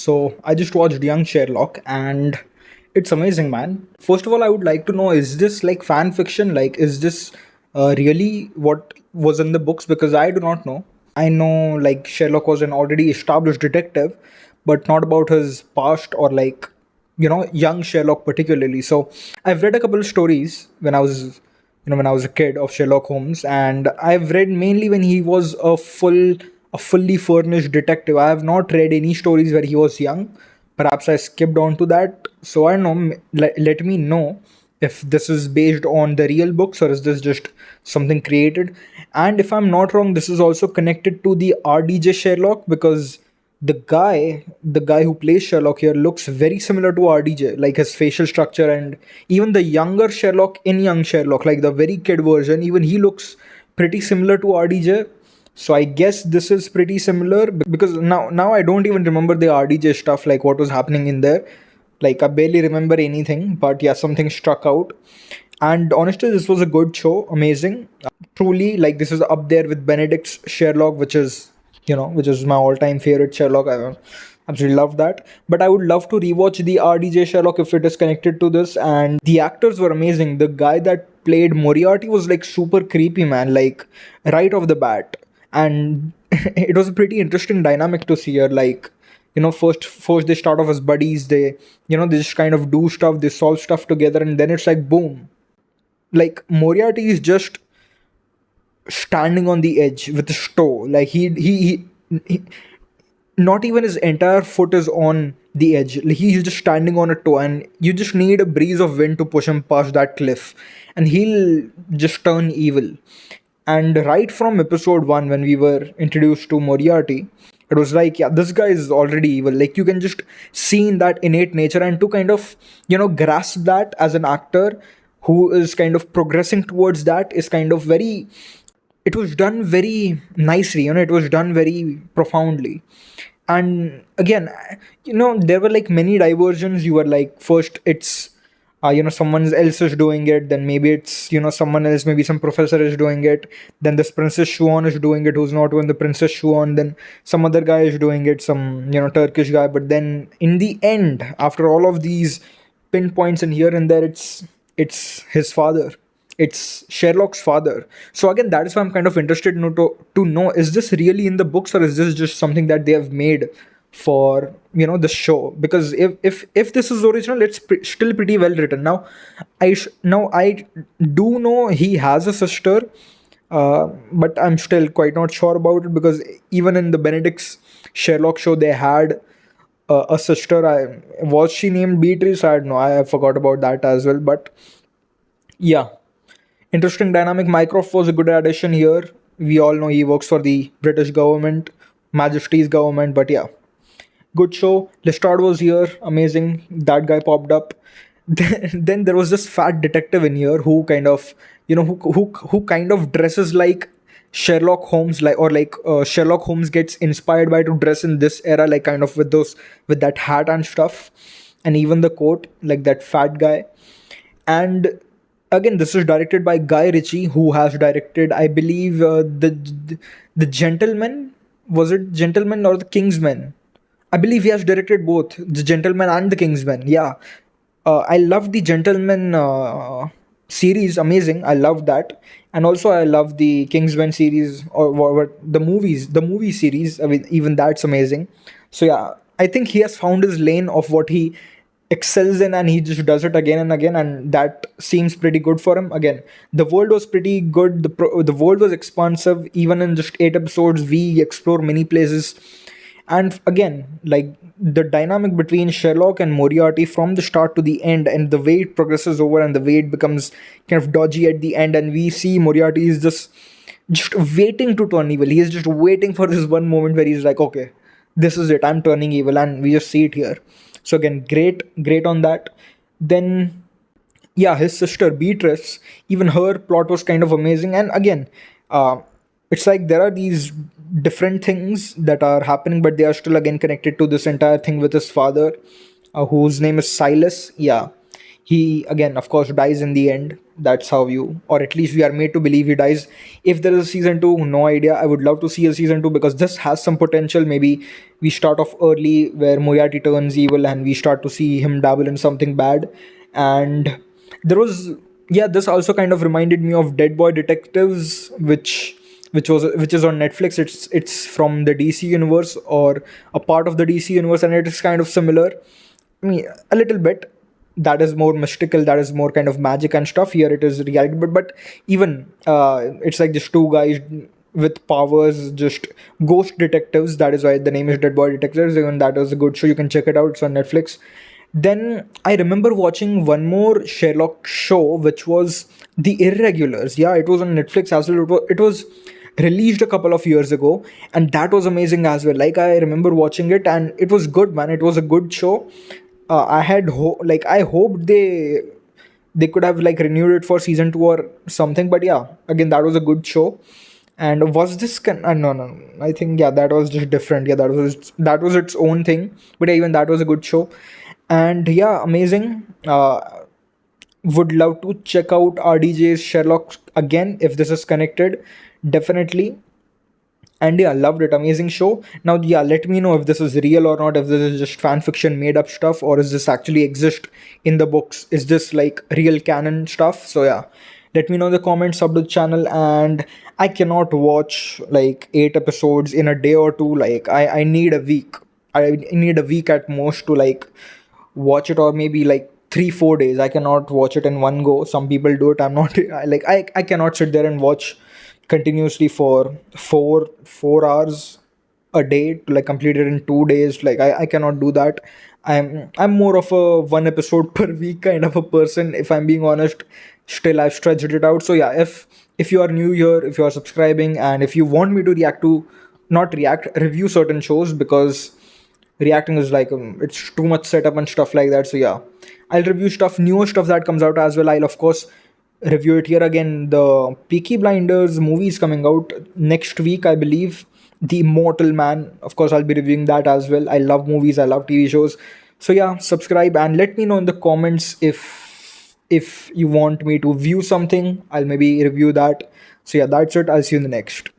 So I just watched Young Sherlock and it's amazing, man. First of all, I would like to know, is this like fan fiction? Like, is this really what was in the books? Because I do not know. I know like Sherlock was an already established detective, but not about his past or like, young Sherlock particularly. So I've read a couple of stories when I was a kid of Sherlock Holmes, and I've read mainly when he was a fully furnished detective. I have not read any stories where he was young. Perhaps I skipped on to that. So I don't know. Let me know if this is based on the real books or is this just something created. And if I'm not wrong, this is also connected to the RDJ Sherlock because the guy who plays Sherlock here looks very similar to RDJ, like his facial structure and even the younger Sherlock in Young Sherlock, like the very kid version, even he looks pretty similar to RDJ. So I guess this is pretty similar because now I don't even remember the RDJ stuff, like what was happening in there. Like I barely remember anything, but yeah, something struck out. And honestly, this was a good show, amazing. Truly, like this is up there with Benedict's Sherlock, which is my all-time favorite Sherlock. I absolutely love that. But I would love to rewatch the RDJ Sherlock if it is connected to this. And the actors were amazing. The guy that played Moriarty was like super creepy, man. Like right off the bat, and it was a pretty interesting dynamic to see her. Like first they start off as buddies. They just kind of do stuff. They solve stuff together, and then it's like boom. Like Moriarty is just standing on the edge with his toe. Like he not even his entire foot is on the edge. Like he's just standing on a toe, and you just need a breeze of wind to push him past that cliff, and he'll just turn evil. And right from episode one, when we were introduced to Moriarty, it was like, yeah, this guy is already evil. Like you can just see in that innate nature, and to kind of grasp that as an actor who is kind of progressing towards that is kind of very, it was done very nicely, it was done very profoundly. And again, there were like many diversions. You were like, first it's someone else is doing it, then maybe it's someone else, maybe some professor is doing it, then this Princess Shuan is doing it, who's not even the Princess Shuan, then some other guy is doing it, some Turkish guy. But then in the end, after all of these pinpoints and here and there, it's his father, it's Sherlock's father. So again, that is why I'm kind of interested to know, is this really in the books or is this just something that they have made for the show? Because if this is original, it's still pretty well written. Now I do know he has a sister, but I'm still quite not sure about it because even in the Benedict's Sherlock show, they had a sister. Was she named Beatrice? I don't know. I forgot about that as well. But yeah, interesting dynamic. Mycroft was a good addition here. We all know he works for the British government, Majesty's government. But yeah, good show. Lestrade was here, amazing. That guy popped up. Then there was this fat detective in here who kind of, who kind of dresses like Sherlock Holmes, like, or like Sherlock Holmes gets inspired by to dress in this era, like kind of with that hat and stuff, and even the coat, like that fat guy. And again, this is directed by Guy Ritchie, who has directed, I believe, the Gentleman. Was it Gentleman or the Kingsman? I believe he has directed both the Gentleman and the Kingsman. Yeah, I love the Gentleman series, amazing. I love that, and also I love the Kingsman series, or the movies, the movie series. I mean, even that's amazing. So yeah, I think he has found his lane of what he excels in, and he just does it again and again, and that seems pretty good for him. Again, the world was pretty good. The world was expansive. Even in just 8 episodes, we explore many places. And again, like the dynamic between Sherlock and Moriarty from the start to the end, and the way it progresses over, and the way it becomes kind of dodgy at the end, and we see Moriarty is just waiting to turn evil. He is just waiting for this one moment where he's like, okay, this is it, I'm turning evil, and we just see it here. So again, great on that. Then yeah, his sister Beatrice, even her plot was kind of amazing. And again, uh, it's like there are these different things that are happening, but they are still again connected to this entire thing with his father, whose name is Silas. Yeah, he again, of course, dies in the end. That's how you, or at least we are made to believe he dies. If there is a season 2, no idea. I would love to see a season 2 because this has some potential. Maybe we start off early where Moriarty turns evil and we start to see him dabble in something bad. And there was, yeah, this also kind of reminded me of Dead Boy Detectives, which is on Netflix. It's from the DC universe, or a part of the DC universe, and it is kind of similar. I mean, a little bit. That is more mystical. That is more kind of magic and stuff. Here it is reality, but even it's like just two guys with powers, just ghost detectives. That is why the name is Dead Boy Detectives. Even that was a good show. You can check it out. It's on Netflix. Then I remember watching one more Sherlock show, which was The Irregulars. Yeah, it was on Netflix as well. It was released a couple of years ago, and that was amazing as well. Like, I remember watching it, and it was good, man. It was a good show. Like, I hoped they could have like renewed it for season 2 or something, but yeah, again, that was a good show. And was this no, no, no, I think, yeah, that was just different. Yeah, that was its own thing. But yeah, even that was a good show. And yeah, amazing. Would love to check out RDJ's Sherlock again if this is connected. Definitely. And yeah, loved it. Amazing show. Now, yeah, let me know if this is real or not, if this is just fan fiction made up stuff, or is this actually exist in the books? Is this like real canon stuff? So yeah, let me know in the comments, sub to the channel. And I cannot watch like 8 episodes in a day or two. Like, I need a week. I need a week at most to like watch it, or maybe like 3 4 days. I cannot watch it in one go. Some people do it. I'm not I cannot sit there and watch continuously for 4 hours a day to like complete it in 2 days. Like, I cannot do that. I'm more of a one episode per week kind of a person, if I'm being honest. Still, I've stretched it out. So yeah, if you are new here, if you are subscribing, and if you want me to react to, not react, review certain shows, because reacting is like, it's too much setup and stuff like that. So yeah, I'll review stuff, newer stuff that comes out as well. I'll of course review it here. Again, the Peaky Blinders movie is coming out next week, I believe. The Immortal Man, of course, I'll be reviewing that as well. I love movies, I love TV shows. So yeah, subscribe and let me know in the comments if you want me to view something. I'll maybe review that. So yeah, that's it. I'll see you in the next.